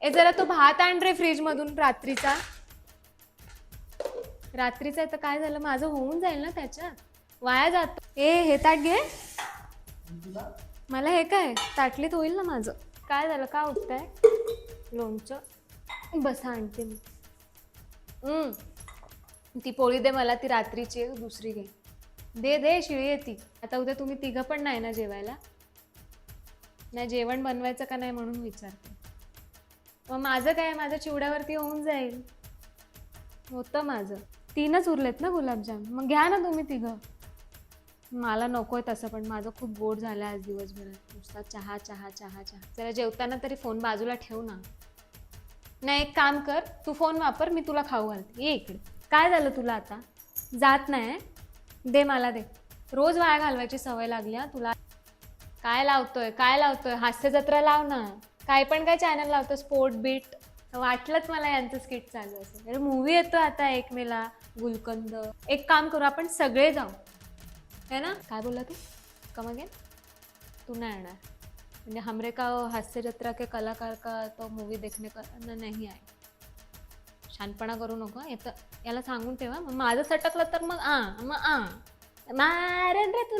ए जरा तो भात आण रे फ्रीज मधून रात्रीचा. रात्रीचा तर काय झालं, माझं होऊन जाईल ना त्याच्यात, वाया जातो. ए हे ताट घे. मला हे काय ताटलीत होईल ना माझं. काय झालं, का उठताय? लोणचं बसा आणते मी. ती पोळी दे मला, ती रात्रीची आहे, दुसरी घे. दे दे, शिळी आहे ती. आता उद्या तुम्ही तिघं पण नाही ना जेवायला. नाही जेवण बनवायचं का नाही म्हणून विचारते. मग माझं काय, माझ्या चिवड्यावरती होऊन जाईल. होतं माझं. 3च उरलेत ना गुलाबजाम, मग घ्या ना तुम्ही तिघं. मला नकोय तसं, पण माझं खूप गोड झालं आज दिवसभरात. नुसता चहा चहा चहा चहा. जरा जेवताना तरी फोन बाजूला ठेव ना. नाही एक काम कर, तू फोन वापर, मी तुला खाऊ घालते. ये इकडे. काय झालं तुला आता? जात नाही? दे मला दे. रोज वाया घालवायची सवय लागली हा तुला. काय लावतोय? हास्य जत्रा लाव ना. काय पण काय चॅनल लावतो, स्पोर्ट बीट. वाटलंच मला यांचं स्किट चालू असेल. अरे मूवी येतो आता 1 मेला, गुलकंद. एक काम करू, आपण सगळे जाऊ है ना. काय बोलला तू? Come again. तू नाही येणार म्हणजे हमरे का हास्य जत्रा के कलाकार का तो मूवी देखने का नाही आहे. शानपणा करू नको याला सांगून ठेवा. माझं सटकलं तर मग मारेन रे तुला.